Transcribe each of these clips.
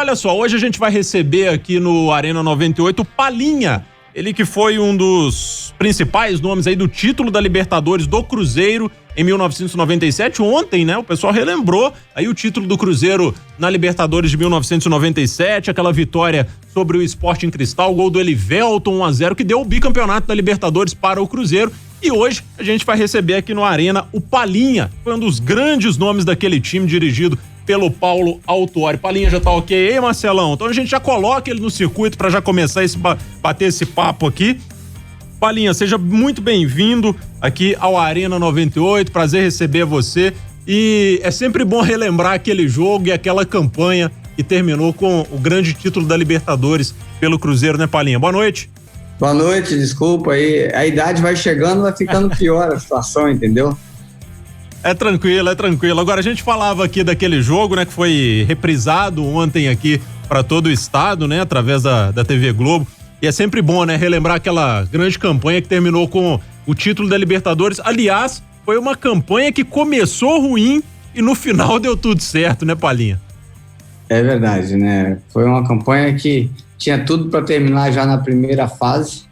olha só, hoje a gente vai receber aqui no Arena 98 o Palinha, ele que foi um dos principais nomes aí do título da Libertadores do Cruzeiro em 1997. Ontem, né, o pessoal relembrou aí o título do Cruzeiro na Libertadores de 1997, aquela vitória sobre o Sporting Cristal, o gol do Elivelton 1-0, que deu o bicampeonato da Libertadores para o Cruzeiro. E hoje a gente vai receber aqui no Arena o Palinha, foi um dos grandes nomes daquele time dirigido pelo Paulo Autuori. Palinha já tá ok aí, Marcelão? Então a gente já coloca ele no circuito para já começar bater esse papo aqui. Palinha, seja muito bem-vindo aqui ao Arena 98, prazer receber você. E é sempre bom relembrar aquele jogo e aquela campanha que terminou com o grande título da Libertadores pelo Cruzeiro, né, Palinha? Boa noite. Boa noite, desculpa aí. A idade vai chegando, vai ficando pior a situação, entendeu? É tranquilo. Agora a gente falava aqui daquele jogo, né, que foi reprisado ontem aqui para todo o estado, né, através da TV Globo. E é sempre bom, né, relembrar aquela grande campanha que terminou com o título da Libertadores. Aliás, foi uma campanha que começou ruim e no final deu tudo certo, né, Palinha? É verdade, né? Foi uma campanha que tinha tudo para terminar já na primeira fase,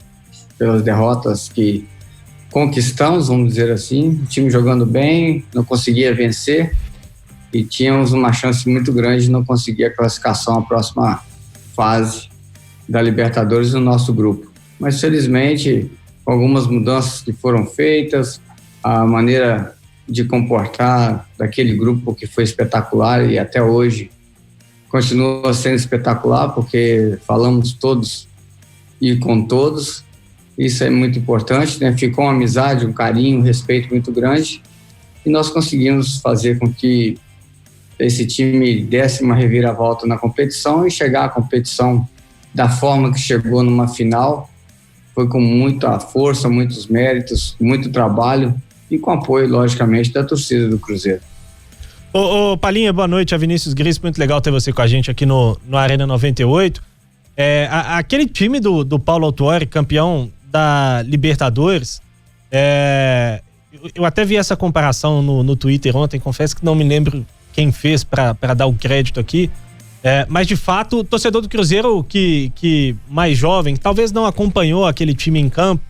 pelas derrotas que conquistamos, vamos dizer assim. O time jogando bem, não conseguia vencer e tínhamos uma chance muito grande de não conseguir a classificação à próxima fase da Libertadores no nosso grupo. Mas felizmente, com algumas mudanças que foram feitas, a maneira de comportar daquele grupo que foi espetacular e até hoje continua sendo espetacular, porque falamos todos e com todos. Isso é muito importante, né? Ficou uma amizade, um carinho, um respeito muito grande e nós conseguimos fazer com que esse time desse uma reviravolta na competição e chegar à competição da forma que chegou numa final. Foi com muita força, muitos méritos, muito trabalho e com apoio, logicamente, da torcida do Cruzeiro. Ô Palinha, boa noite, a Vinícius Gris, muito legal ter você com a gente aqui no Arena 98. Aquele time do Paulo Autuori, campeão da Libertadores, eu até vi essa comparação no Twitter ontem, confesso que não me lembro quem fez para dar o crédito aqui, mas de fato o torcedor do Cruzeiro que mais jovem, talvez não acompanhou aquele time em campo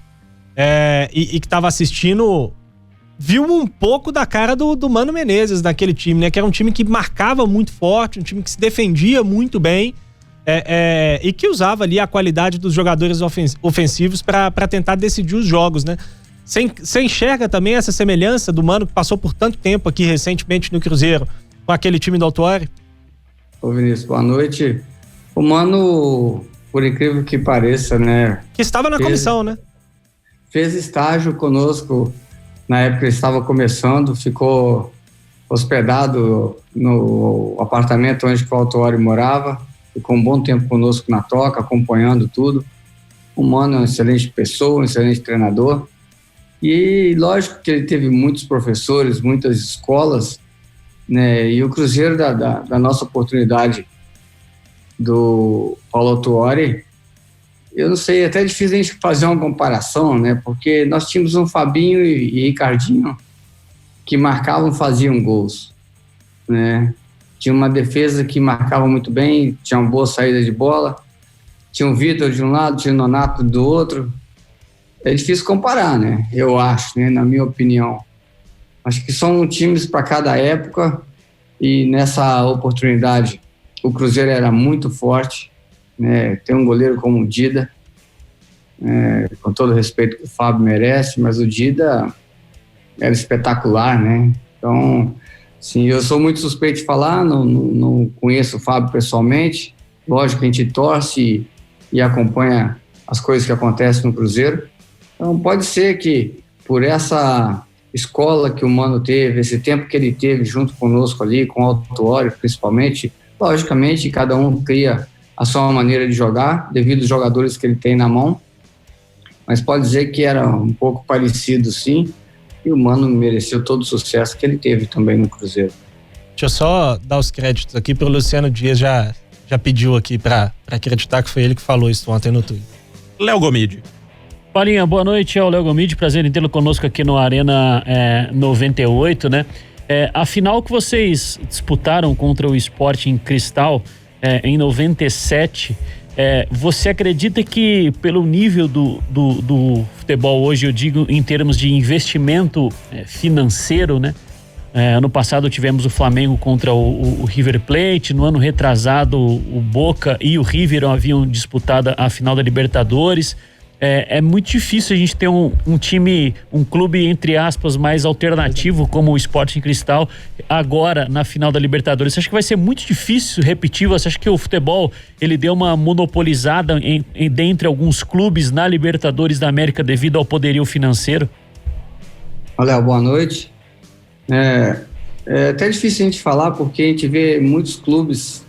e que estava assistindo, viu um pouco da cara do Mano Menezes naquele time, né? Que era um time que marcava muito forte, um time que se defendia muito bem e que usava ali a qualidade dos jogadores ofensivos para tentar decidir os jogos, né? Você enxerga também essa semelhança do Mano que passou por tanto tempo aqui recentemente no Cruzeiro com aquele time do Autuori? Ô Vinícius, boa noite. O Mano, por incrível que pareça, né? Que estava na comissão, né? Fez estágio conosco. Na época ele estava começando, ficou hospedado no apartamento onde o Autuori morava, ficou um bom tempo conosco na toca, acompanhando tudo. O Mano é uma excelente pessoa, um excelente treinador. E lógico que ele teve muitos professores, muitas escolas, né? E o Cruzeiro, da nossa oportunidade do Paulo Autuori, eu não sei, é até difícil a gente fazer uma comparação, né? Porque nós tínhamos um Fabinho e Ricardinho que marcavam, faziam gols, né? Tinha uma defesa que marcava muito bem, tinha uma boa saída de bola, tinha o Vitor de um lado, tinha o Nonato do outro. É difícil comparar, né? Eu acho, né? Na minha opinião. Acho que são times para cada época e nessa oportunidade o Cruzeiro era muito forte, né? Tem um goleiro como o Dida, com todo o respeito que o Fábio merece, mas o Dida era espetacular, né? Então, sim, eu sou muito suspeito de falar, não conheço o Fábio pessoalmente, lógico que a gente torce e acompanha as coisas que acontecem no Cruzeiro, então pode ser que por essa escola que o Mano teve, esse tempo que ele teve junto conosco ali, com o Autuori principalmente, logicamente cada um cria a sua maneira de jogar, devido aos jogadores que ele tem na mão, mas pode dizer que era um pouco parecido, sim, e o Mano mereceu todo o sucesso que ele teve também no Cruzeiro. Deixa eu só dar os créditos aqui, porque o Luciano Dias já pediu aqui para acreditar que foi ele que falou isso ontem no Twitter. Léo Gomide. Palinha, boa noite, é o Léo Gomide, prazer em tê-lo conosco aqui no Arena 98, né? A final que vocês disputaram contra o Sporting Cristal, em 97. Você acredita que pelo nível do futebol hoje, eu digo em termos de investimento financeiro, né? Ano passado tivemos o Flamengo contra o River Plate, no ano retrasado o Boca e o River haviam disputado a final da Libertadores. É muito difícil a gente ter um time, um clube entre aspas mais alternativo como o Sporting Cristal agora na final da Libertadores. Você acha que vai ser muito difícil repetir? Você acha que o futebol ele deu uma monopolizada dentre alguns clubes na Libertadores da América devido ao poderio financeiro? Olha, boa noite. É até difícil a gente falar porque a gente vê muitos clubes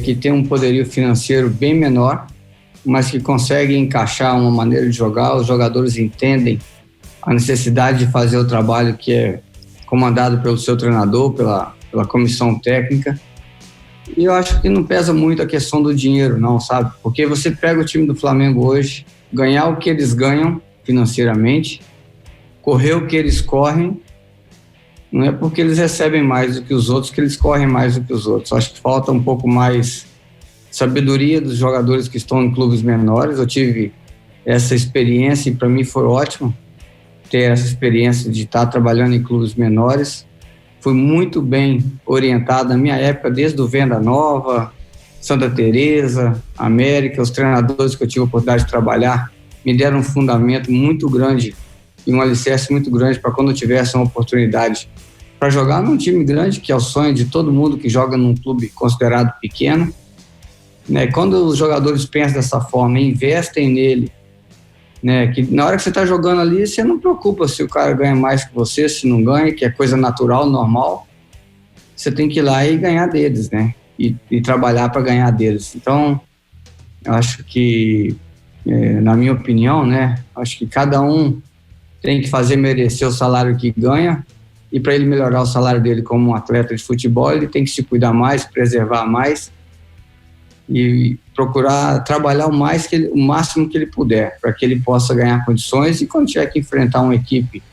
que têm um poderio financeiro bem menor, mas que conseguem encaixar uma maneira de jogar. Os jogadores entendem a necessidade de fazer o trabalho que é comandado pelo seu treinador, pela comissão técnica. E eu acho que não pesa muito a questão do dinheiro, não, sabe? Porque você pega o time do Flamengo hoje, ganhar o que eles ganham financeiramente, correr o que eles correm, não é porque eles recebem mais do que os outros que eles correm mais do que os outros. Acho que falta um pouco mais sabedoria dos jogadores que estão em clubes menores. Eu tive essa experiência e para mim foi ótimo ter essa experiência de estar trabalhando em clubes menores. Fui muito bem orientado na minha época, desde o Venda Nova, Santa Teresa, América. Os treinadores que eu tive a oportunidade de trabalhar me deram um fundamento muito grande e um alicerce muito grande para quando eu tivesse uma oportunidade para jogar num time grande, que é o sonho de todo mundo que joga num clube considerado pequeno. Quando os jogadores pensam dessa forma, investem nele, que na hora que você está jogando ali, você não preocupa se o cara ganha mais que você, se não ganha, que é coisa natural, normal. Você tem que ir lá e ganhar deles, e trabalhar para ganhar deles. Então, eu acho que, na minha opinião, acho que cada um tem que fazer merecer o salário que ganha, e para ele melhorar o salário dele como um atleta de futebol, ele tem que se cuidar mais, preservar mais, e procurar trabalhar o máximo que ele puder, para que ele possa ganhar condições, e quando tiver que enfrentar uma equipe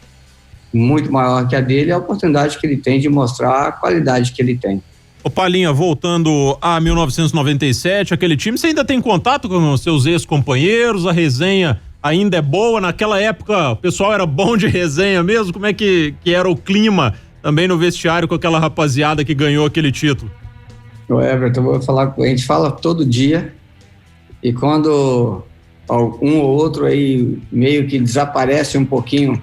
muito maior que a dele, é a oportunidade que ele tem de mostrar a qualidade que ele tem. Ô Palinha, voltando a 1997, aquele time, você ainda tem contato com os seus ex-companheiros? A resenha ainda é boa? Naquela época o pessoal era bom de resenha mesmo? Como é que era o clima também no vestiário com aquela rapaziada que ganhou aquele título? O Everton, eu vou falar, a gente fala todo dia, e quando um ou outro aí meio que desaparece um pouquinho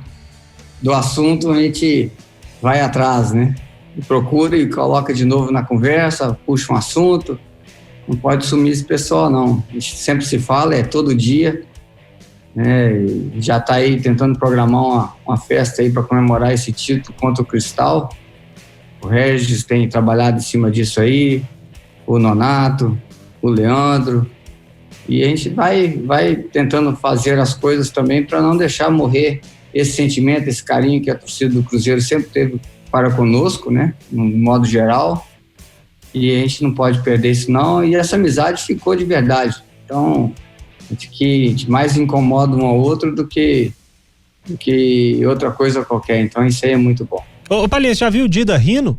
do assunto, a gente vai atrás, e procura e coloca de novo na conversa, puxa um assunto. Não pode sumir esse pessoal, não. A gente sempre se fala, é todo dia, já está aí tentando programar uma festa aí para comemorar esse título contra o Cristal. O Regis tem trabalhado em cima disso aí, o Nonato, o Leandro, e a gente vai tentando fazer as coisas também para não deixar morrer esse sentimento, esse carinho que a torcida do Cruzeiro sempre teve para conosco, no modo geral, e a gente não pode perder isso não, e essa amizade ficou de verdade. Então, a gente mais incomoda um ao outro do que outra coisa qualquer, então isso aí é muito bom. Ô Palinha, você já viu o Dida rindo?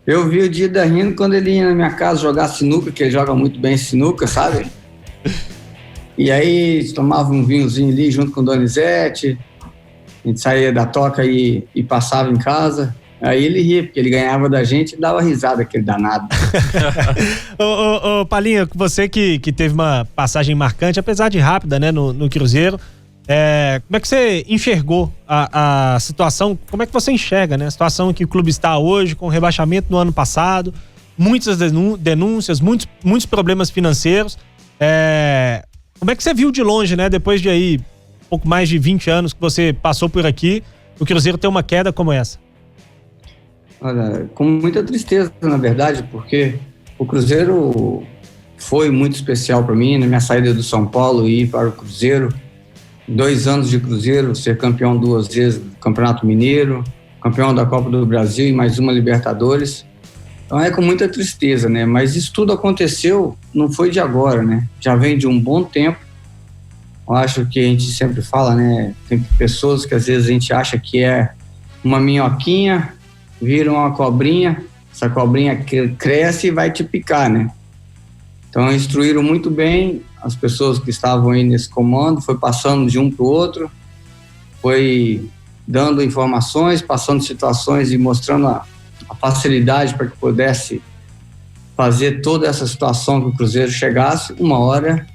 Eu vi o Dida rindo quando ele ia na minha casa jogar sinuca, que ele joga muito bem sinuca, sabe? E aí tomava um vinhozinho ali junto com o Donizete, a gente saía da toca e passava em casa. Aí ele ria, porque ele ganhava da gente e dava risada, aquele danado. Ô Palinha, você que teve uma passagem marcante, apesar de rápida, no Cruzeiro, como é que você enxergou a situação, como é que você enxerga, a situação em que o clube está hoje, com o rebaixamento no ano passado, muitas denúncias, muitos problemas financeiros, como é que você viu de longe, depois de aí pouco mais de 20 anos que você passou por aqui, o Cruzeiro ter uma queda como essa? Olha, com muita tristeza, na verdade, porque o Cruzeiro foi muito especial para mim, na minha saída do São Paulo e ir para o Cruzeiro. 2 anos de Cruzeiro, ser campeão 2 vezes do Campeonato Mineiro, campeão da Copa do Brasil e mais uma Libertadores. Então é com muita tristeza, mas isso tudo aconteceu, não foi de agora, já vem de um bom tempo. Eu acho que a gente sempre fala, tem pessoas que às vezes a gente acha que é uma minhoquinha, viram uma cobrinha, essa cobrinha cresce e vai te picar, né? Então, instruíram muito bem as pessoas que estavam aí nesse comando, foi passando de um para o outro, foi dando informações, passando situações e mostrando a facilidade para que pudesse fazer toda essa situação que o Cruzeiro chegasse. Uma hora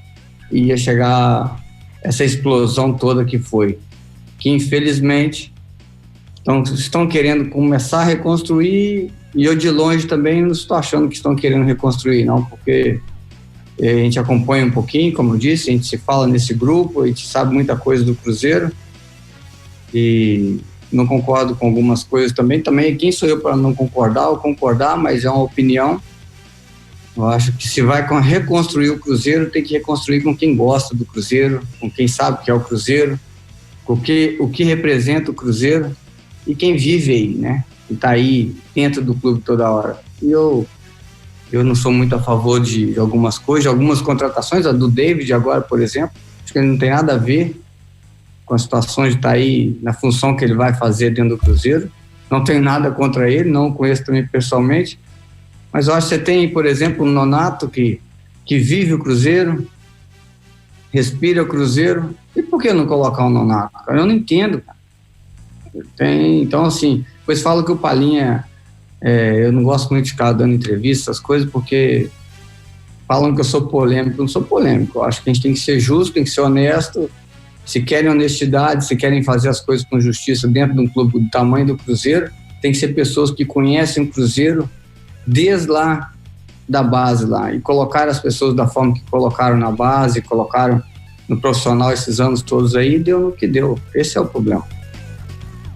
ia chegar essa explosão toda que foi, que infelizmente estão querendo começar a reconstruir, e eu de longe também não estou achando que estão querendo reconstruir, não, porque a gente acompanha um pouquinho, como eu disse, a gente se fala nesse grupo, a gente sabe muita coisa do Cruzeiro e não concordo com algumas coisas também. Quem sou eu para não concordar ou concordar, mas é uma opinião. Eu acho que se vai reconstruir o Cruzeiro, tem que reconstruir com quem gosta do Cruzeiro, com quem sabe que é o Cruzeiro, o que representa o Cruzeiro e quem vive aí, né? Que está aí dentro do clube toda hora. E eu não sou muito a favor de algumas coisas, de algumas contratações, a do David agora, por exemplo, acho que ele não tem nada a ver com as situações de estar aí na função que ele vai fazer dentro do Cruzeiro. Não tenho nada contra ele, não o conheço também pessoalmente, mas eu acho que você tem, por exemplo, um Nonato que vive o Cruzeiro, respira o Cruzeiro, e por que não colocar um Nonato? Eu não entendo, cara. Então, assim, depois falo que o Palinha, eu não gosto muito de ficar dando entrevistas, essas coisas, porque falam que eu sou polêmico. Eu não sou polêmico, eu acho que a gente tem que ser justo, tem que ser honesto. Se querem honestidade, se querem fazer as coisas com justiça dentro de um clube do tamanho do Cruzeiro, tem que ser pessoas que conhecem o Cruzeiro desde lá da base lá, e colocar as pessoas da forma que colocaram na base, colocaram no profissional esses anos todos aí, deu no que deu. Esse é o problema.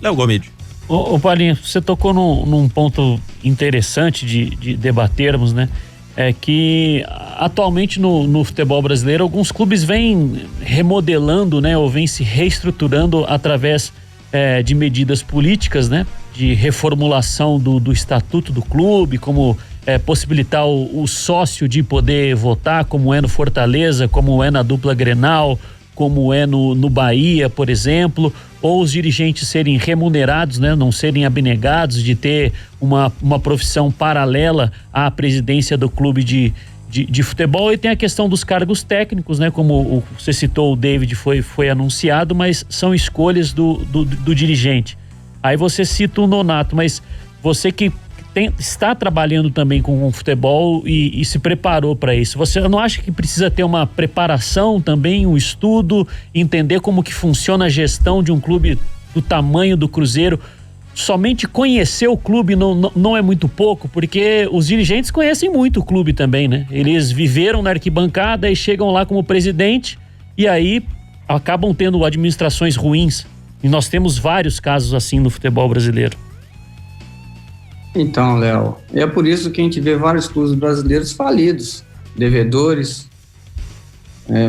Léo Gomide. Ô Paulinho, você tocou num ponto interessante de debatermos, né? É que atualmente no futebol brasileiro alguns clubes vêm remodelando, né? Ou vêm se reestruturando através de medidas políticas, né? De reformulação do estatuto do clube, como possibilitar o sócio de poder votar, como é no Fortaleza, como é na dupla Grenal, como é no Bahia, por exemplo, ou os dirigentes serem remunerados, né, não serem abnegados de ter uma profissão paralela à presidência do clube de futebol. E tem a questão dos cargos técnicos, né, como você citou, o David foi anunciado, mas são escolhas do dirigente. Aí você cita o Nonato, mas você que está trabalhando também com o futebol e se preparou para isso, você não acha que precisa ter uma preparação também, um estudo, entender como que funciona a gestão de um clube do tamanho do Cruzeiro? Somente conhecer o clube não é muito pouco, porque os dirigentes conhecem muito o clube também, né? Eles viveram na arquibancada e chegam lá como presidente e aí acabam tendo administrações ruins. E nós temos vários casos assim no futebol brasileiro. Então, Léo, é por isso que a gente vê vários clubes brasileiros falidos, devedores.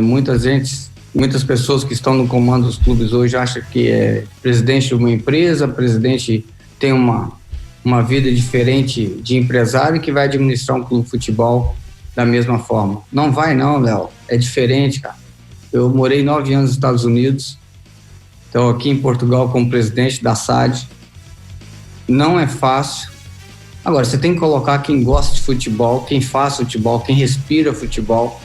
Muitas pessoas que estão no comando dos clubes hoje acham que é presidente de uma empresa, presidente tem uma vida diferente de empresário que vai administrar um clube de futebol da mesma forma. Não vai não, Léo, é diferente, cara. Eu morei 9 anos nos Estados Unidos, então aqui em Portugal como presidente da SAD. Não é fácil. Agora, você tem que colocar quem gosta de futebol, quem faz futebol, quem respira futebol.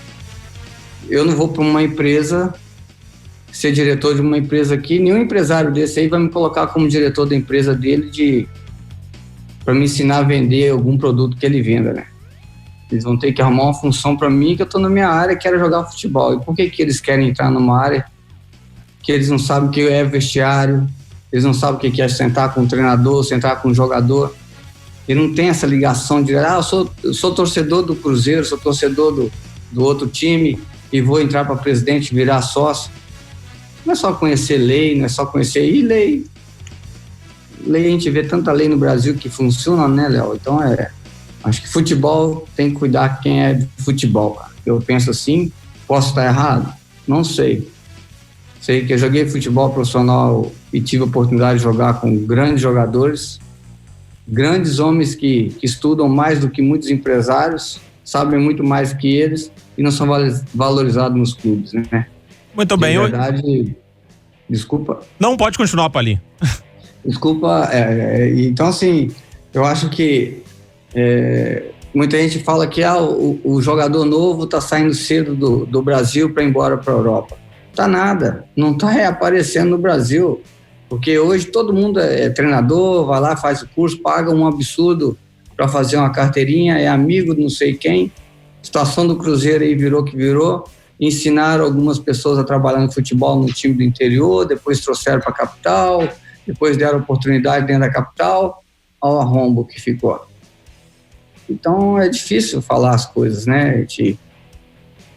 Eu não vou para uma empresa, ser diretor de uma empresa aqui, nenhum empresário desse aí vai me colocar como diretor da empresa dele para me ensinar a vender algum produto que ele venda, né? Eles vão ter que arrumar uma função para mim, que eu estou na minha área, quero jogar futebol. E por que eles querem entrar numa área que eles não sabem o que é vestiário, eles não sabem o que é sentar com o treinador, sentar com o jogador? Ele não tem essa ligação de, eu sou torcedor do Cruzeiro, sou torcedor do outro time e vou entrar para presidente, virar sócio. Não é só conhecer lei, não é só conhecer... E lei, a gente vê tanta lei no Brasil que funciona, né, Léo? Então, acho que futebol tem que cuidar quem é de futebol, cara. Eu penso assim, posso estar errado? Não sei. Sei que eu joguei futebol profissional e tive a oportunidade de jogar com grandes jogadores, grandes homens que estudam mais do que muitos empresários, sabem muito mais que eles e não são valorizados nos clubes, né? Muito bem. De verdade, desculpa. Não, pode continuar, Palinha. Desculpa, então assim, eu acho que Muita gente fala que o jogador novo está saindo cedo do Brasil para ir embora para a Europa. Tá nada, não está reaparecendo no Brasil, porque hoje todo mundo é treinador, vai lá, faz o curso, paga um absurdo para fazer uma carteirinha, é amigo de não sei quem. A situação do Cruzeiro aí virou que virou. Ensinaram algumas pessoas a trabalhar no futebol no time do interior, depois trouxeram para a capital, depois deram oportunidade dentro da capital, ao arrombo que ficou. Então é difícil falar as coisas, né? A gente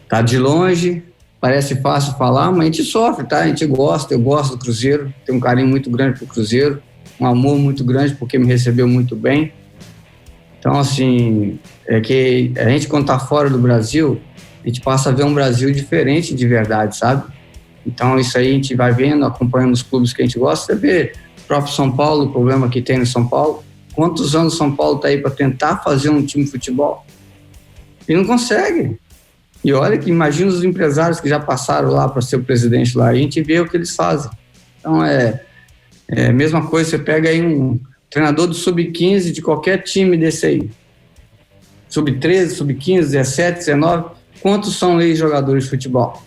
tá de longe, parece fácil falar, mas a gente sofre, tá? A gente gosta, eu gosto do Cruzeiro, tenho um carinho muito grande pro Cruzeiro, um amor muito grande porque me recebeu muito bem. Então, assim, é que a gente quando tá fora do Brasil, a gente passa a ver um Brasil diferente de verdade, sabe? Então, isso aí a gente vai vendo, acompanhando os clubes que a gente gosta, você vê o próprio São Paulo, o problema que tem no São Paulo. Quantos anos o São Paulo tá aí para tentar fazer um time de futebol? E não consegue. E olha que imagina os empresários que já passaram lá para ser o presidente lá, a gente vê o que eles fazem. Então, é a mesma coisa, você pega aí um treinador do Sub-15 de qualquer time desse aí. Sub-13, Sub-15, 17, 19, quantos são ex-jogadores de futebol?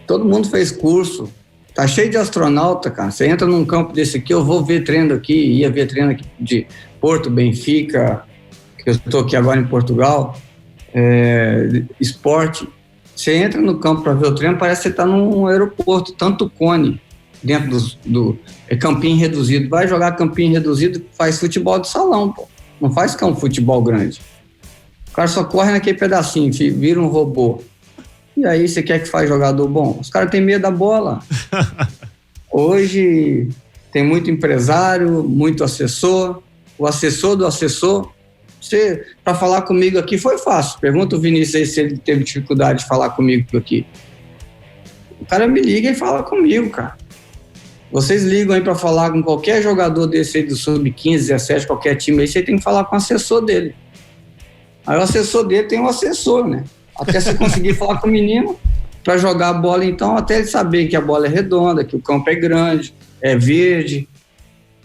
Todo mundo fez curso. Tá cheio de astronauta, cara. Você entra num campo desse aqui, eu vou ver treino aqui, ia ver treino aqui de Porto, Benfica, que eu estou aqui agora em Portugal, esporte. Você entra no campo para ver o treino, parece que você está num aeroporto, tanto cone dentro do campinho reduzido. Vai jogar campinho reduzido, faz futebol de salão, pô. Não faz futebol grande. O cara só corre naquele pedacinho, vira um robô. E aí você quer que faz jogador bom? Os caras têm medo da bola. Hoje tem muito empresário, muito assessor. O assessor do assessor, para falar comigo aqui foi fácil. Pergunta o Vinícius aí se ele teve dificuldade de falar comigo aqui. O cara me liga e fala comigo, cara. Vocês ligam aí para falar com qualquer jogador desse aí do Sub-15, 17, qualquer time aí, você tem que falar com o assessor dele. Aí o assessor dele tem um assessor, né? Até você conseguir falar com o menino para jogar a bola, então, até ele saber que a bola é redonda, que o campo é grande, é verde,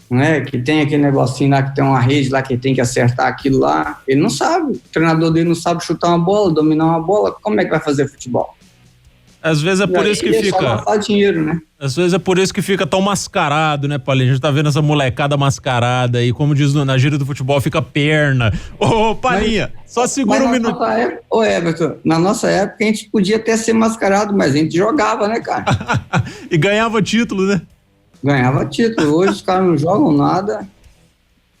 né? Que tem aquele negocinho lá, que tem uma rede lá, que tem que acertar aquilo lá. Ele não sabe, o treinador dele não sabe chutar uma bola, dominar uma bola, como é que vai fazer futebol? Às vezes é por isso que fica... só gastar dinheiro, né? Às vezes é por isso que fica tão mascarado, né, Paulinho? A gente tá vendo essa molecada mascarada aí, como diz na gíria do futebol, fica perna. Ô, Paulinha, só segura um minuto. Ô, Everton, na nossa época a gente podia até ser mascarado, mas a gente jogava, né, cara? E ganhava título, né? Ganhava título. Hoje os caras não jogam nada.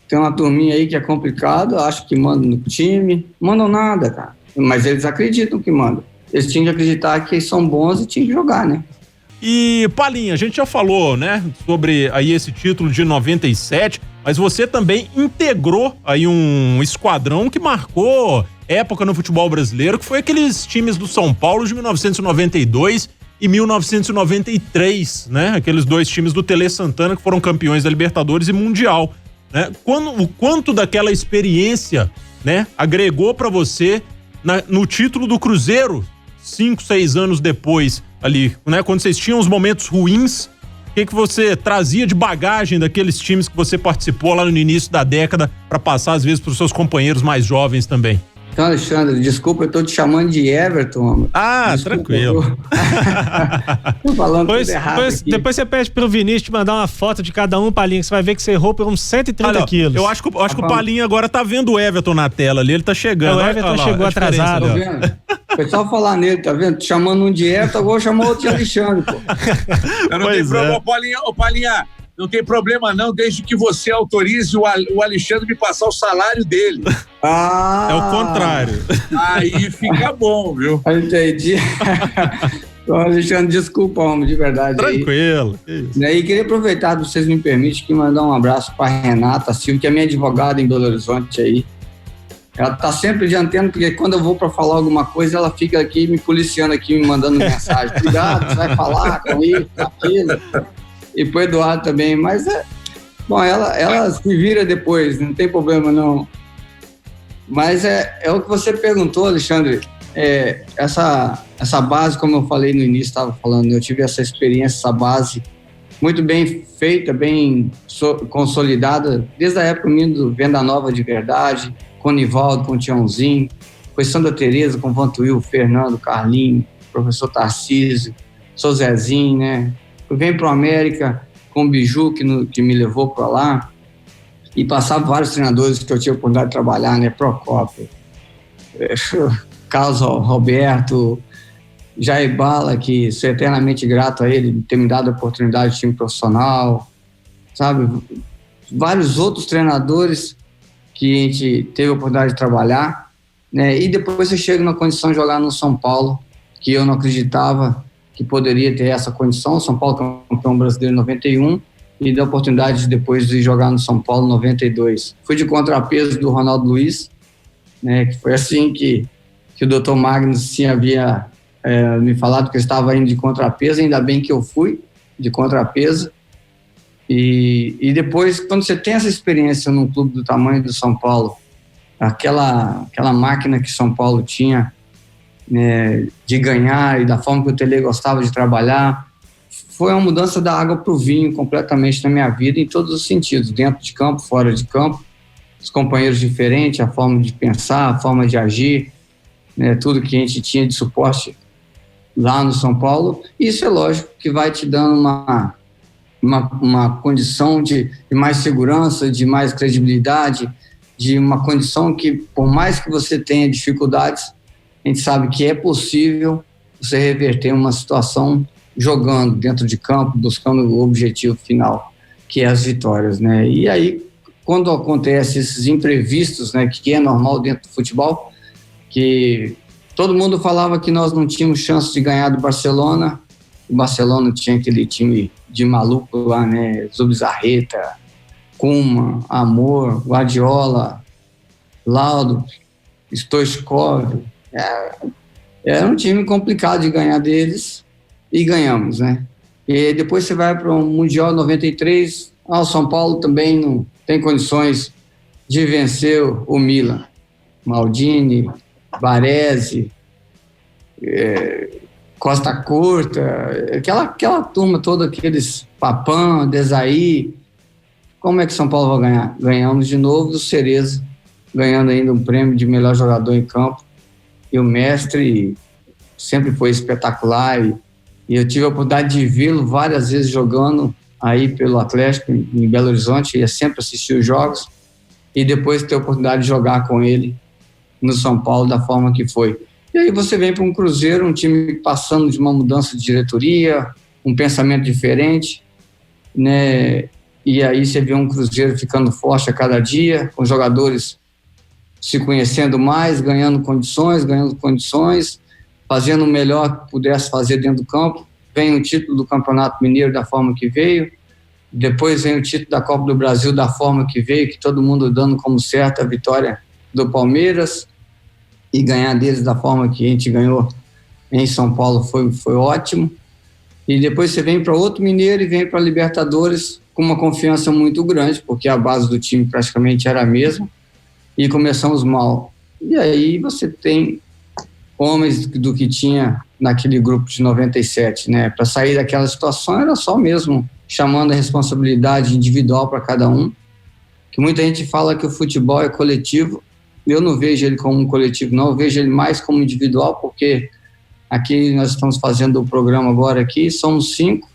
Tem uma turminha aí que é complicado, acho que mandam no time. Mandam nada, cara. Mas eles acreditam que mandam. Eles tinham que acreditar que eles são bons e tinham que jogar, né? E, Paulinha, a gente já falou, né, sobre aí esse título de 97, mas você também integrou aí um esquadrão que marcou época no futebol brasileiro, que foi aqueles times do São Paulo de 1992 e 1993, né? Aqueles dois times do Tele Santana que foram campeões da Libertadores e Mundial, né? O quanto daquela experiência, né, agregou para você no título do Cruzeiro 5, 6 anos depois ali, né? Quando vocês tinham os momentos ruins, o que você trazia de bagagem daqueles times que você participou lá no início da década para passar às vezes para os seus companheiros mais jovens também? Então, Alexandre, desculpa, eu tô te chamando de Everton, amor. Ah, desculpa, tranquilo. Tô falando tudo errado depois você pede pro Vinícius te mandar uma foto de cada um, Paulinho, que você vai ver que você errou por uns 130 quilos. Eu acho que o Paulinho agora tá vendo o Everton na tela ali, ele tá chegando. O Everton chegou atrasado. Tá vendo? Foi só falar nele, tá vendo? Chamando um de Everton, agora chamou outro de Alexandre, pô. Eu não tenho problema, Paulinha. Não tem problema não, desde que você autorize o Alexandre me passar o salário dele. Ah! É o contrário. Aí fica bom, viu? Entendi. Então, Alexandre, desculpa, homem, de verdade. Tranquilo. E aí, queria aproveitar, se vocês me permitem, que mandar um abraço para Renata Silva, que é minha advogada em Belo Horizonte aí. Ela tá sempre de antena, porque quando eu vou para falar alguma coisa, ela fica aqui me policiando aqui, me mandando mensagem. Cuidado, você vai falar com isso, com aquilo. E pro Eduardo também, mas bom, ela se vira depois, não tem problema não. Mas é o que você perguntou, Alexandre, essa base, como eu falei no início, estava falando, eu tive essa experiência, essa base muito bem feita, bem consolidada, desde a época do Venda Nova de Verdade, com o Nivaldo, com o Tiãozinho, com a Sandra Tereza, com o Vantuil, Fernando, Carlinho, professor Tarcísio, sou Zezinho, né? Eu venho para o América com o Biju, que me levou para lá, e passava vários treinadores que eu tinha a oportunidade de trabalhar, né? Procópio, Carlos Roberto, Jair Bala, que sou eternamente grato a ele ter me dado a oportunidade de time profissional, sabe? Vários outros treinadores que a gente teve a oportunidade de trabalhar, né? E depois você chega na condição de jogar no São Paulo, que eu não acreditava que poderia ter essa condição. São Paulo campeão brasileiro em 91 e deu a oportunidade de depois de jogar no São Paulo em 92. Fui de contrapeso do Ronaldo Luiz, né? Que foi assim que o Dr. Magnus havia me falado que eu estava indo de contrapeso, ainda bem que eu fui de contrapeso. E depois, quando você tem essa experiência num clube do tamanho do São Paulo, aquela máquina que São Paulo tinha, né, de ganhar e da forma que o Tele gostava de trabalhar, foi uma mudança da água para o vinho completamente na minha vida, em todos os sentidos, dentro de campo, fora de campo, os companheiros diferentes, a forma de pensar, a forma de agir, né, tudo que a gente tinha de suporte lá no São Paulo. Isso é lógico que vai te dando uma condição de mais segurança, de mais credibilidade, de uma condição que, por mais que você tenha dificuldades, a gente sabe que é possível você reverter uma situação jogando dentro de campo, buscando o objetivo final, que é as vitórias, né? E aí, quando acontecem esses imprevistos, né, que é normal dentro do futebol, que todo mundo falava que nós não tínhamos chance de ganhar do Barcelona. O Barcelona tinha aquele time de maluco lá, né? Zubizarreta, Koeman, Amor, Guardiola, Laudo, Stoichkov. Era um time complicado de ganhar deles e ganhamos, né? E depois você vai para o Mundial 93, o São Paulo também não tem condições de vencer o Milan. Maldini, Baresi, Costa Curta, aquela turma toda, aqueles Papan, Desaí. Como é que São Paulo vai ganhar? Ganhamos de novo do Cereza, ganhando ainda um prêmio de melhor jogador em campo. E o mestre sempre foi espetacular, e eu tive a oportunidade de vê-lo várias vezes jogando aí pelo Atlético em Belo Horizonte, ia sempre assistir os jogos, e depois ter a oportunidade de jogar com ele no São Paulo da forma que foi. E aí você vem para um Cruzeiro, um time passando de uma mudança de diretoria, um pensamento diferente, né? E aí você vê um Cruzeiro ficando forte a cada dia, com jogadores se conhecendo mais, ganhando condições, fazendo o melhor que pudesse fazer dentro do campo. Vem o título do Campeonato Mineiro da forma que veio, depois vem o título da Copa do Brasil da forma que veio, que todo mundo dando como certa a vitória do Palmeiras, e ganhar deles da forma que a gente ganhou em São Paulo foi ótimo. E depois você vem para outro Mineiro e vem para a Libertadores com uma confiança muito grande, porque a base do time praticamente era a mesma, e começamos mal. E aí você tem homens do que tinha naquele grupo de 97, né? Para sair daquela situação era só mesmo chamando a responsabilidade individual para cada um, que muita gente fala que o futebol é coletivo. Eu não vejo ele como um coletivo, não, eu vejo ele mais como individual, porque aqui nós estamos fazendo o programa agora aqui, somos 5,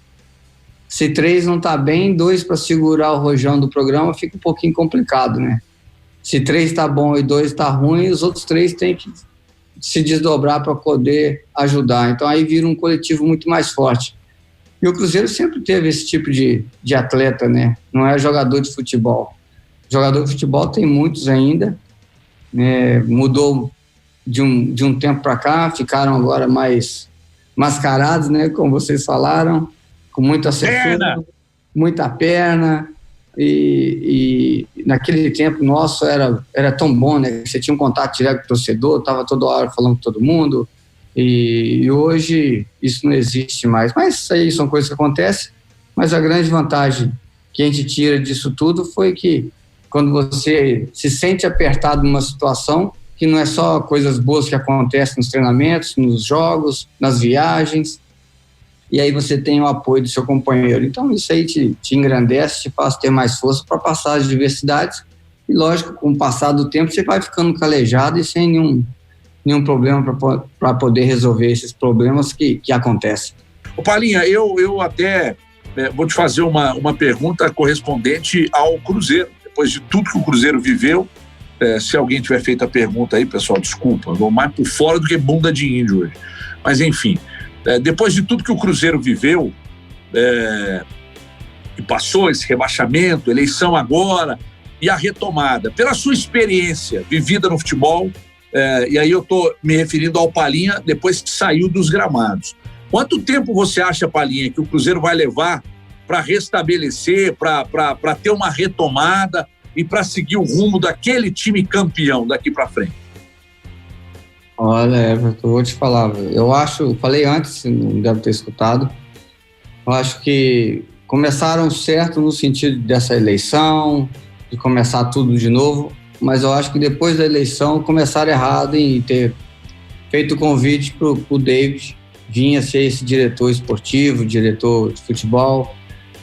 se 3 não está bem, 2 para segurar o rojão do programa, fica um pouquinho complicado, né? Se 3 está bom e 2 está ruim, os outros 3 têm que se desdobrar para poder ajudar, então aí vira um coletivo muito mais forte. E o Cruzeiro sempre teve esse tipo de atleta, né? Não é jogador de futebol. Jogador de futebol tem muitos ainda, mudou de um tempo para cá, ficaram agora mais mascarados, né, como vocês falaram, com muita assessora, muita perna, e naquele tempo nosso era tão bom, né, você tinha um contato direto com o torcedor, estava toda hora falando com todo mundo, e hoje isso não existe mais, mas isso aí são coisas que acontecem. Mas a grande vantagem que a gente tira disso tudo foi que quando você se sente apertado numa situação, que não é só coisas boas que acontecem nos treinamentos, nos jogos, nas viagens, e aí você tem o apoio do seu companheiro. Então isso aí te engrandece, te faz ter mais força para passar as adversidades, e lógico, com o passar do tempo você vai ficando calejado e sem nenhum problema para poder resolver esses problemas que acontecem. Ô Palinha, eu até vou te fazer uma pergunta correspondente ao Cruzeiro. Depois de tudo que o Cruzeiro viveu, se alguém tiver feito a pergunta aí, pessoal, desculpa, vou mais por fora do que bunda de índio hoje. Mas enfim, depois de tudo que o Cruzeiro viveu, e passou esse rebaixamento, eleição agora e a retomada, pela sua experiência vivida no futebol, e aí eu estou me referindo ao Palinha depois que saiu dos gramados. Quanto tempo você acha, Palinha, que o Cruzeiro vai levar para restabelecer, para ter uma retomada e para seguir o rumo daquele time campeão daqui para frente? Olha, Everton, eu vou te falar, falei antes, não deve ter escutado, eu acho que começaram certo no sentido dessa eleição, de começar tudo de novo, mas eu acho que depois da eleição começaram errado em ter feito o convite para o David vinha ser esse diretor esportivo, diretor de futebol.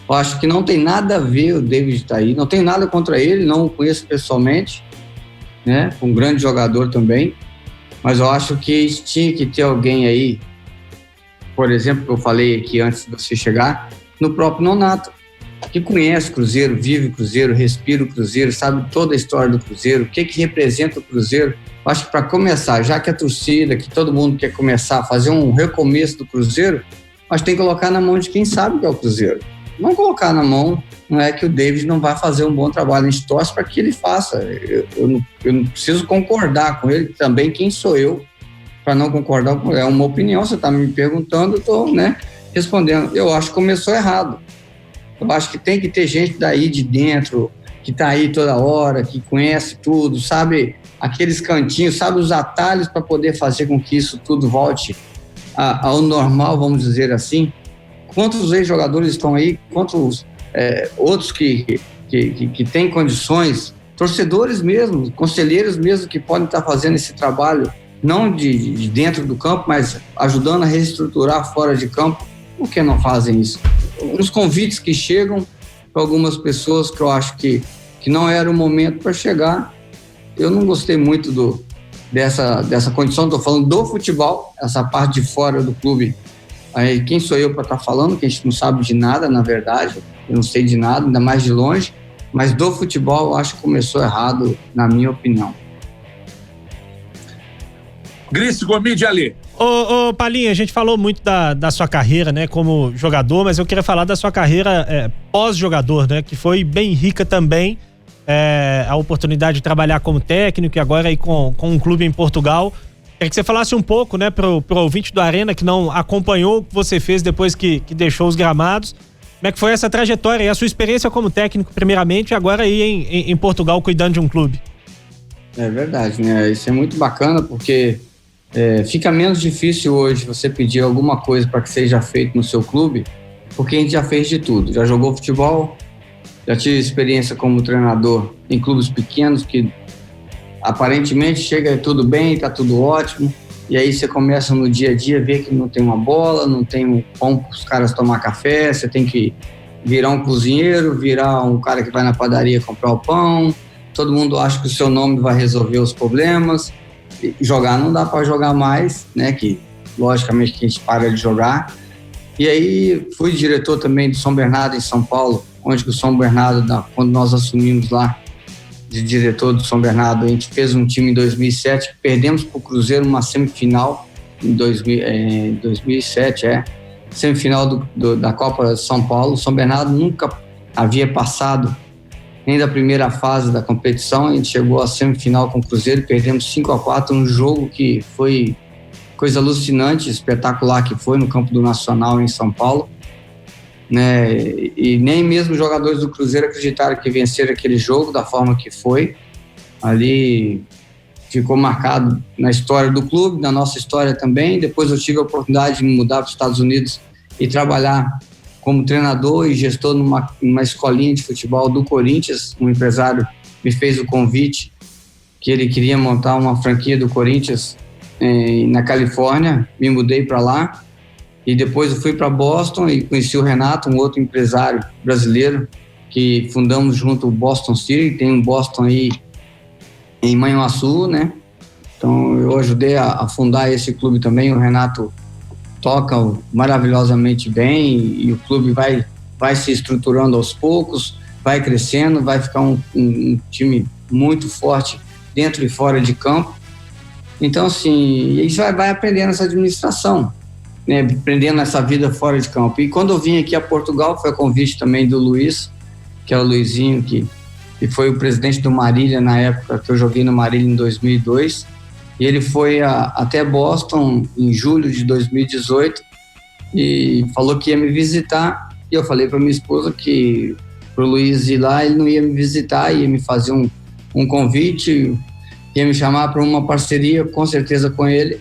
Eu acho que não tem nada a ver o David estar aí, não tenho nada contra ele, não o conheço pessoalmente, né? Um grande jogador também, mas eu acho que tinha que ter alguém aí, por exemplo, que eu falei aqui antes de você chegar, no próprio Nonato, que conhece o Cruzeiro, vive o Cruzeiro, respira o Cruzeiro, sabe toda a história do Cruzeiro, o que representa o Cruzeiro. Eu acho que para começar, já que a torcida, que todo mundo quer começar a fazer um recomeço do Cruzeiro, mas tem que colocar na mão de quem sabe que é o Cruzeiro. Não colocar na mão, não é que o David não vai fazer um bom trabalho, a gente torce para que ele faça. Eu não preciso concordar com ele, também quem sou eu para não concordar com ele. É uma opinião, você está me perguntando, eu estou respondendo. Eu acho que começou errado. Eu acho que tem que ter gente daí de dentro, que está aí toda hora, que conhece tudo, sabe aqueles cantinhos, sabe os atalhos para poder fazer com que isso tudo volte ao normal, vamos dizer assim. Quantos ex-jogadores estão aí, quantos outros que têm condições, torcedores mesmo, conselheiros mesmo, que podem estar fazendo esse trabalho, não de dentro do campo, mas ajudando a reestruturar fora de campo. Por que não fazem isso? Uns convites que chegam para algumas pessoas que eu acho que não era o momento para chegar. Eu não gostei muito dessa condição, estou falando do futebol, essa parte de fora do clube. Aí, quem sou eu para estar falando, que a gente não sabe de nada, na verdade, eu não sei de nada, ainda mais de longe, mas do futebol eu acho que começou errado, na minha opinião. Gris, Gomide, Ali. Ô Palinha, a gente falou muito da sua carreira, né, como jogador, mas eu queria falar da sua carreira pós-jogador, né, que foi bem rica também, a oportunidade de trabalhar como técnico e agora aí com um clube em Portugal. Queria que você falasse um pouco, né, pro ouvinte do Arena que não acompanhou o que você fez depois que deixou os gramados. Como é que foi essa trajetória e a sua experiência como técnico, primeiramente, e agora aí em Portugal cuidando de um clube? É verdade, né? Isso é muito bacana porque fica menos difícil hoje você pedir alguma coisa para que seja feito no seu clube, porque a gente já fez de tudo. Já jogou futebol, já tive experiência como treinador em clubes pequenos que aparentemente chega tudo bem, está tudo ótimo, e aí você começa no dia a dia a ver que não tem uma bola, não tem um pão para os caras tomar café, você tem que virar um cozinheiro, virar um cara que vai na padaria comprar o pão, todo mundo acha que o seu nome vai resolver os problemas. Jogar não dá para jogar mais, né? Que logicamente que a gente para de jogar. E aí fui diretor também do São Bernardo em São Paulo, onde o São Bernardo, quando nós assumimos lá de diretor do São Bernardo, a gente fez um time em 2007, perdemos para o Cruzeiro uma semifinal em 2007, semifinal da Copa de São Paulo. O São Bernardo nunca havia passado nem da primeira fase da competição, a gente chegou à semifinal com o Cruzeiro, perdemos 5-4, um jogo que foi coisa alucinante, espetacular que foi no campo do Nacional em São Paulo, né? E nem mesmo os jogadores do Cruzeiro acreditaram que venceram aquele jogo da forma que foi. Ali ficou marcado na história do clube, na nossa história também. Depois eu tive a oportunidade de me mudar para os Estados Unidos e trabalhar como treinador e gestor numa escolinha de futebol do Corinthians. Um empresário me fez o convite que ele queria montar uma franquia do Corinthians na Califórnia. Me mudei para lá E depois eu fui para Boston e conheci o Renato, um outro empresário brasileiro, que fundamos junto o Boston City, tem um Boston aí em Manhuaçu, né? Então eu ajudei a fundar esse clube também. O Renato toca maravilhosamente bem e o clube vai se estruturando aos poucos, vai crescendo, vai ficar um time muito forte dentro e fora de campo. Então, assim, isso vai aprendendo essa administração, né? Aprendendo essa vida fora de campo. E quando eu vim aqui a Portugal, foi a convite também do Luiz, que é o Luizinho, que foi o presidente do Marília na época que eu joguei no Marília em 2002. E ele foi até Boston em julho de 2018 e falou que ia me visitar. E eu falei para minha esposa que para o Luiz ir lá, ele não ia me visitar, ia me fazer um convite, ia me chamar para uma parceria, com certeza, com ele.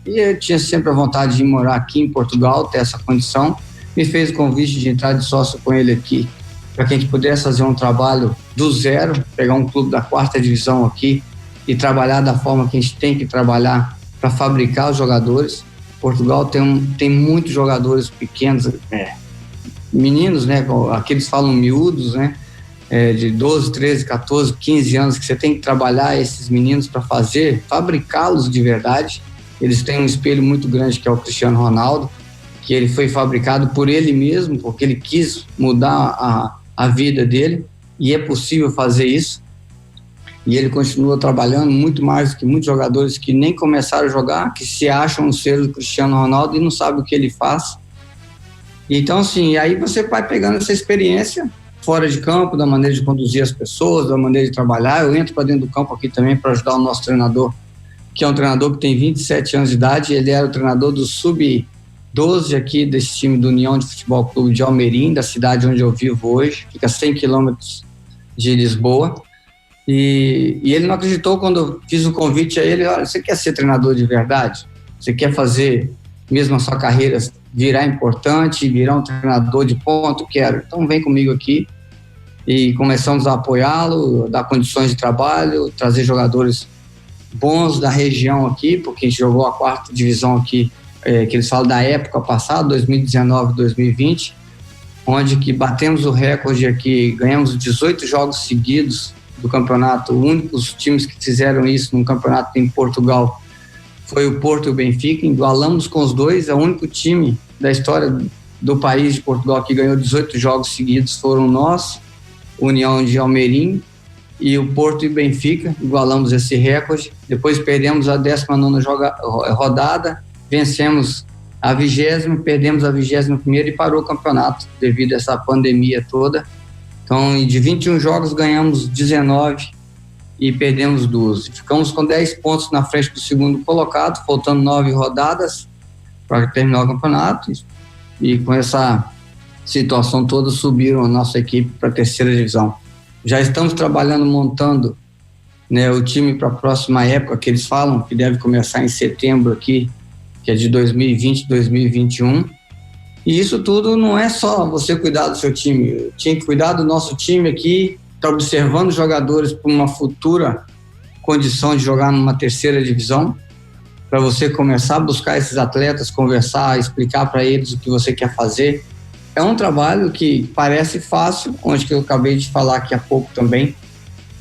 E eu tinha sempre a vontade de morar aqui em Portugal, ter essa condição. Me fez o convite de entrar de sócio com ele aqui, para que a gente pudesse fazer um trabalho do zero, pegar um clube da 4ª divisão aqui e trabalhar da forma que a gente tem que trabalhar para fabricar os jogadores. Portugal tem muitos jogadores pequenos, meninos, né? Aqui eles falam miúdos, né? De 12, 13, 14, 15 anos, que você tem que trabalhar esses meninos para fabricá-los de verdade. Eles têm um espelho muito grande, que é o Cristiano Ronaldo, que ele foi fabricado por ele mesmo, porque ele quis mudar a vida dele, e é possível fazer isso. E ele continua trabalhando muito mais do que muitos jogadores que nem começaram a jogar, que se acham ser do Cristiano Ronaldo e não sabem o que ele faz. Então, assim, aí você vai pegando essa experiência fora de campo, da maneira de conduzir as pessoas, da maneira de trabalhar. Eu entro para dentro do campo aqui também para ajudar o nosso treinador, que é um treinador que tem 27 anos de idade. Ele era o treinador do Sub-12 aqui desse time do União de Futebol Clube de Almeirim, da cidade onde eu vivo hoje, fica a 100 quilômetros de Lisboa. E ele não acreditou quando eu fiz o convite a ele. Olha, você quer ser treinador de verdade? Você quer fazer mesmo a sua carreira virar importante, virar um treinador de ponto? Quero. Então vem comigo aqui. E começamos a apoiá-lo, dar condições de trabalho, trazer jogadores bons da região aqui, porque a gente jogou a 4ª divisão aqui, que eles falam da época passada, 2019, 2020, onde que batemos o recorde aqui, ganhamos 18 jogos seguidos do campeonato. Os únicos times que fizeram isso num campeonato em Portugal foi o Porto e o Benfica. Igualamos com os dois. É o único time da história do país de Portugal que ganhou 18 jogos seguidos foram nós, União de Almeirim e o Porto e o Benfica. Igualamos esse recorde. Depois perdemos a 19ª rodada, vencemos a 20ª, perdemos a 21ª e parou o campeonato devido a essa pandemia toda. Então, de 21 jogos, ganhamos 19 e perdemos 12. Ficamos com 10 pontos na frente do segundo colocado, faltando 9 rodadas para terminar o campeonato. E com essa situação toda, subiram a nossa equipe para a 3ª divisão. Já estamos trabalhando, montando, né, o time para a próxima época, que eles falam que deve começar em setembro aqui, que é de 2020, 2021. E isso tudo não é só você cuidar do seu time. Eu tinha que cuidar do nosso time aqui, tá observando os jogadores para uma futura condição de jogar numa 3ª divisão, para você começar a buscar esses atletas, conversar, explicar para eles o que você quer fazer. É um trabalho que parece fácil, onde que eu acabei de falar aqui há pouco também,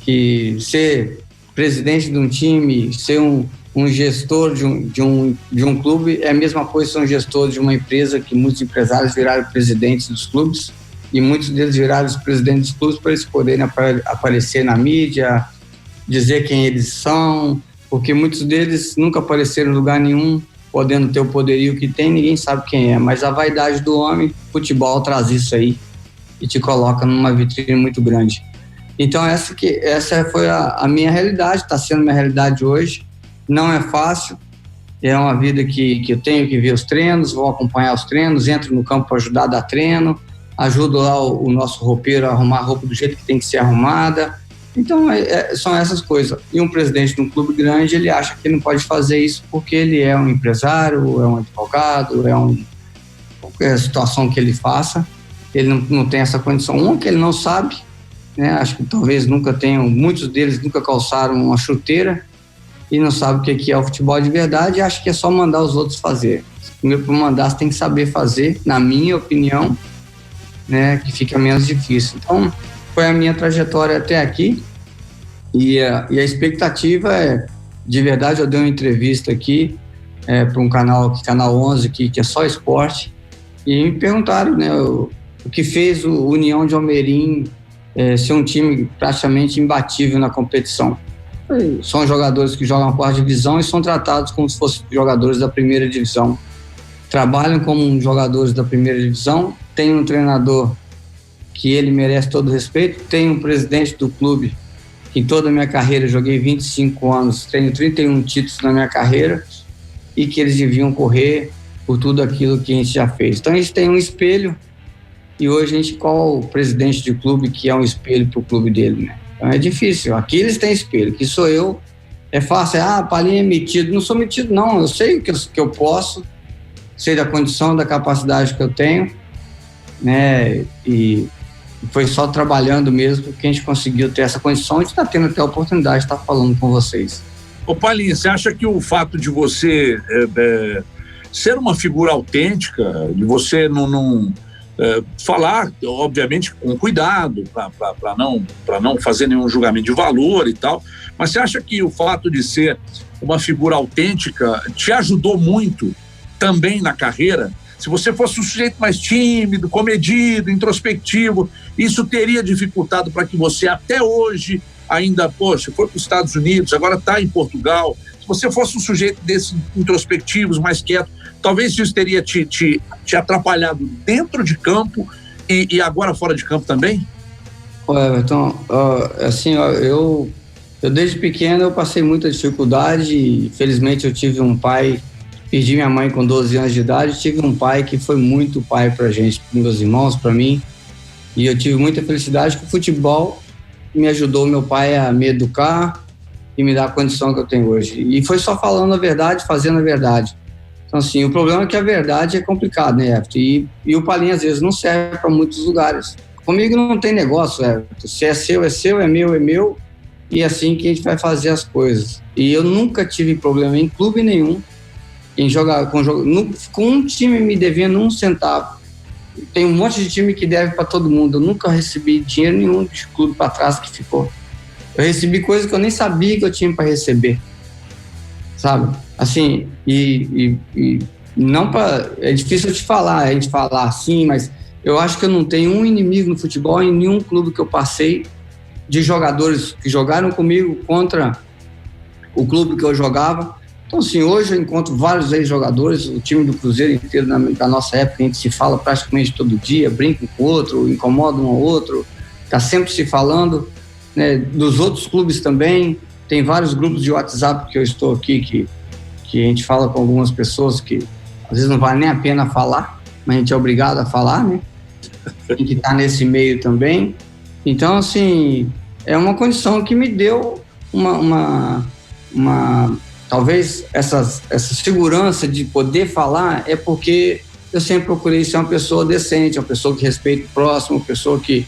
que ser presidente de um time, ser um gestor de um clube é a mesma coisa que ser um gestor de uma empresa, que muitos empresários viraram presidentes dos clubes e muitos deles viraram os presidentes dos clubes para eles poderem aparecer na mídia, dizer quem eles são, porque muitos deles nunca apareceram em lugar nenhum, podendo ter o poderio que tem, ninguém sabe quem é, mas a vaidade do homem, futebol traz isso aí e te coloca numa vitrine muito grande. Então essa foi a minha realidade, está sendo minha realidade hoje. Não é fácil, é uma vida que eu tenho que ver os treinos, vou acompanhar os treinos, entro no campo para ajudar a dar treino, ajudo lá o nosso roupeiro a arrumar a roupa do jeito que tem que ser arrumada. Então são essas coisas. E um presidente de um clube grande, ele acha que não pode fazer isso porque ele é um empresário, é um advogado, qualquer situação que ele faça, ele não tem essa condição. Que ele não sabe, né? Acho que talvez muitos deles nunca calçaram uma chuteira, e não sabe o que é o futebol de verdade e acha que é só mandar os outros fazer. primeiro para mandar, você tem que saber fazer, na minha opinião, né, que fica menos difícil. Então, foi a minha trajetória até aqui, e a expectativa é, de verdade, eu dei uma entrevista aqui para um canal 11, que é só esporte, e me perguntaram, né, o que fez o União de Almerim ser um time praticamente imbatível na competição. São jogadores que jogam a quarta divisão e são tratados como se fossem jogadores da primeira divisão. Trabalham como jogadores da primeira divisão, tem um treinador que ele merece todo respeito, tem um presidente do clube que em toda a minha carreira, joguei 25 anos, tenho 31 títulos na minha carreira, e que eles deviam correr por tudo aquilo que a gente já fez. Então a gente tem um espelho, e hoje a gente qual o presidente de clube que é um espelho para o clube dele, né? Então é difícil. Aqui eles têm espelho, que sou eu. É fácil, Palinha é metido. Não sou metido, não. Eu sei que eu posso, sei da condição, da capacidade que eu tenho, né? E foi só trabalhando mesmo que a gente conseguiu ter essa condição. A gente está tendo até a oportunidade de estar falando com vocês. Ô Palinha, você acha que o fato de você ser uma figura autêntica, de você não falar, obviamente, com cuidado, para não fazer nenhum julgamento de valor e tal, mas você acha que o fato de ser uma figura autêntica te ajudou muito também na carreira? Se você fosse um sujeito mais tímido, comedido, introspectivo, isso teria dificultado para que você até hoje ainda, foi para os Estados Unidos, agora está em Portugal. Se você fosse um sujeito desses introspectivos, mais quieto, talvez isso teria te atrapalhado dentro de campo e agora fora de campo também? Então, assim, eu desde pequeno eu passei muita dificuldade e felizmente eu tive um pai, perdi minha mãe com 12 anos de idade, tive um pai que foi muito pai pra gente, pros meus irmãos, pra mim, e eu tive muita felicidade que o futebol me ajudou, meu pai, a me educar e me dar a condição que eu tenho hoje. E foi só falando a verdade, fazendo a verdade. Então, assim, o problema é que a verdade é complicado, né, Everton? E o Palinha, às vezes, não serve para muitos lugares. Comigo não tem negócio, Everton. Se é seu, é meu, e é assim que a gente vai fazer as coisas. E eu nunca tive problema em clube nenhum, em jogar com um time me devendo 1 centavo. Tem um monte de time que deve para todo mundo. Eu nunca recebi dinheiro nenhum de clube para trás que ficou. Eu recebi coisas que eu nem sabia que eu tinha para receber, sabe? Assim, e não para... É difícil de falar, a gente falar assim, mas eu acho que eu não tenho um inimigo no futebol em nenhum clube que eu passei, de jogadores que jogaram comigo contra o clube que eu jogava. Então, assim, hoje eu encontro vários ex-jogadores, o time do Cruzeiro inteiro, da nossa época, a gente se fala praticamente todo dia, brinca com o outro, incomoda um ao outro, está sempre se falando, né? Dos outros clubes também, tem vários grupos de WhatsApp que eu estou aqui, que a gente fala com algumas pessoas que às vezes não vale nem a pena falar, mas a gente é obrigado a falar, né? Tem que estar nesse meio também. Então, assim, é uma condição que me deu uma talvez essa segurança de poder falar é porque eu sempre procurei ser uma pessoa decente, uma pessoa que respeita o próximo, uma pessoa que...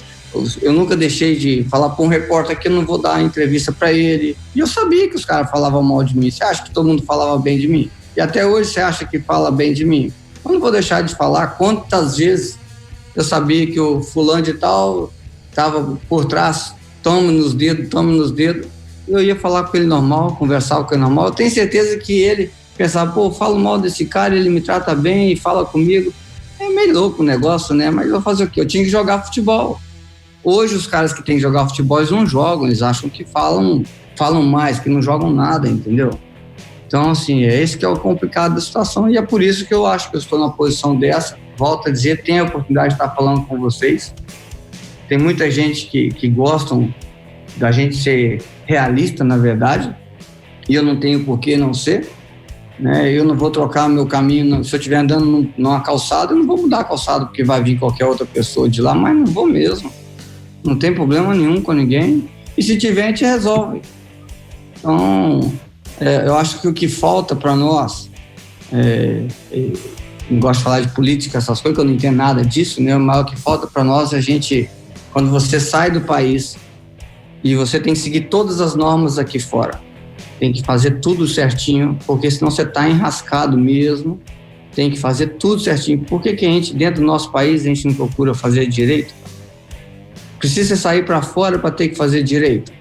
Eu nunca deixei de falar para um repórter que eu não vou dar entrevista para ele. E eu sabia que os caras falavam mal de mim. Você acha que todo mundo falava bem de mim? E até hoje você acha que fala bem de mim? Eu não vou deixar de falar. Quantas vezes eu sabia que o fulano de tal estava por trás, toma nos dedos. Eu ia falar com ele normal, conversar com ele normal. Eu tenho certeza que ele pensava, eu falo mal desse cara, ele me trata bem e fala comigo. É meio louco o negócio, né? Mas eu vou fazer o quê? Eu tinha que jogar futebol. Hoje os caras que têm que jogar futebol, eles não jogam, eles acham que falam mais, que não jogam nada, entendeu? Então, assim, é esse que é o complicado da situação e é por isso que eu acho que eu estou na posição dessa. Volto a dizer, tenho a oportunidade de estar falando com vocês. Tem muita gente que gostam da gente ser realista, na verdade, e eu não tenho por que não ser, né? Eu não vou trocar meu caminho, se eu estiver andando numa calçada, eu não vou mudar a calçada porque vai vir qualquer outra pessoa de lá, mas não vou mesmo. Não tem problema nenhum com ninguém. E se tiver, a gente resolve. Então, eu acho que o que falta para nós, não gosto de falar de política, essas coisas, que eu não entendo nada disso, né? Mas o que falta para nós é a gente, quando você sai do país e você tem que seguir todas as normas aqui fora, tem que fazer tudo certinho, porque senão você está enrascado mesmo tem que fazer tudo certinho. Por que a gente, dentro do nosso país, a gente não procura fazer direito? Precisa sair para fora para ter que fazer direito?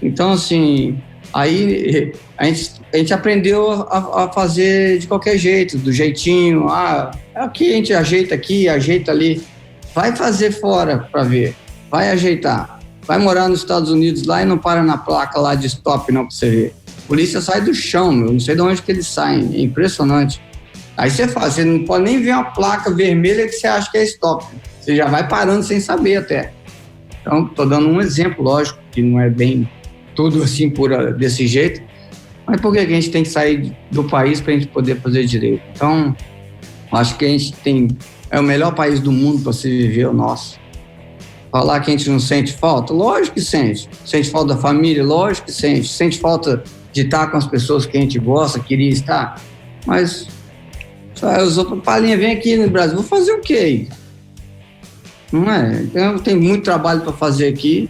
Então, assim, aí a gente aprendeu a fazer de qualquer jeito, do jeitinho. Aqui a gente ajeita aqui, ajeita ali. Vai fazer fora para ver, vai ajeitar. Vai morar nos Estados Unidos lá e não para na placa lá de stop não para você ver. A polícia sai do chão, meu, não sei de onde que eles saem, é impressionante. Aí você não pode nem ver uma placa vermelha que você acha que é stop. Você já vai parando sem saber até. Então, estou dando um exemplo, lógico, que não é bem tudo assim desse jeito, mas por que a gente tem que sair do país para a gente poder fazer direito? Então, acho que a gente é o melhor país do mundo para se viver, o nosso. Falar que a gente não sente falta? Lógico que sente. Sente falta da família? Lógico que sente. Sente falta de estar com as pessoas que a gente gosta, queria estar. Mas os outros, Palinha, vem aqui no Brasil, vou fazer o quê aí? Não é? Então, tem muito trabalho para fazer aqui.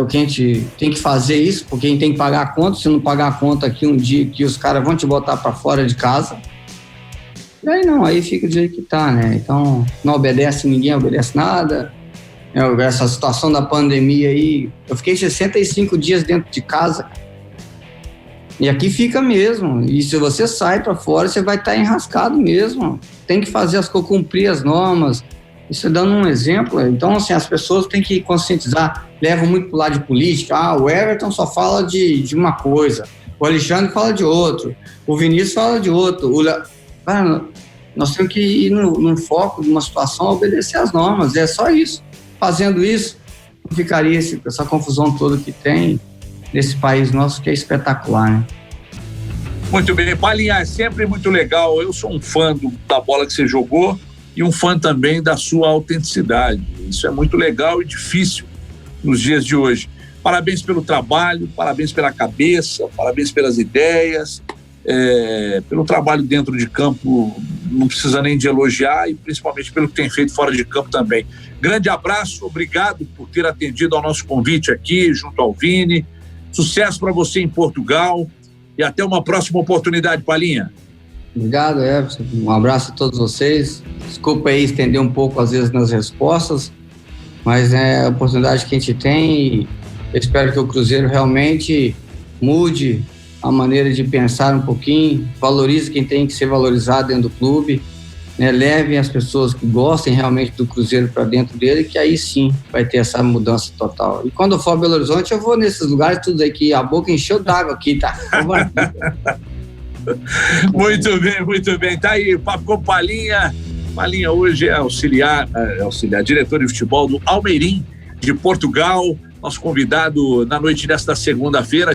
O que a gente tem que fazer isso, porque a gente tem que pagar a conta. Se não pagar a conta aqui um dia, que os caras vão te botar para fora de casa. E aí não, aí fica do jeito que tá, né? Então, não obedece ninguém, obedece nada. Essa situação da pandemia aí, eu fiquei 65 dias dentro de casa. E aqui fica mesmo. E se você sai para fora, você vai estar enrascado mesmo. Tem que fazer cumprir as normas. Isso dando um exemplo. Então, assim, as pessoas têm que conscientizar. Levam muito pro lado de política. O Everton só fala de uma coisa. O Alexandre fala de outro. O Vinícius fala de outro. Cara, nós temos que ir no foco de uma situação, obedecer às normas. É só isso. Fazendo isso, não ficaria essa confusão toda que tem nesse país nosso, que é espetacular, né? Muito bem, Palinha, é sempre muito legal. Eu sou um fã da bola que você jogou e um fã também da sua autenticidade. Isso é muito legal e difícil nos dias de hoje. Parabéns pelo trabalho, parabéns pela cabeça, parabéns pelas ideias, pelo trabalho dentro de campo, não precisa nem de elogiar, e principalmente pelo que tem feito fora de campo também. Grande abraço, obrigado por ter atendido ao nosso convite aqui, junto ao Vini. Sucesso para você em Portugal e até uma próxima oportunidade, Palinha. Obrigado, Everson. Um abraço a todos vocês. Desculpa aí estender um pouco, às vezes, nas respostas, mas é a oportunidade que a gente tem e eu espero que o Cruzeiro realmente mude a maneira de pensar um pouquinho, valorize quem tem que ser valorizado dentro do clube, né? Levem as pessoas que gostem realmente do Cruzeiro para dentro dele, que aí sim vai ter essa mudança total. E quando eu for a Belo Horizonte, eu vou nesses lugares tudo aqui, a boca encheu d'água aqui, tá? Muito bem, muito bem. Tá aí, papo com Palinha. Palinha hoje é auxiliar, diretor de futebol do Almeirim de Portugal, nosso convidado na noite desta segunda-feira.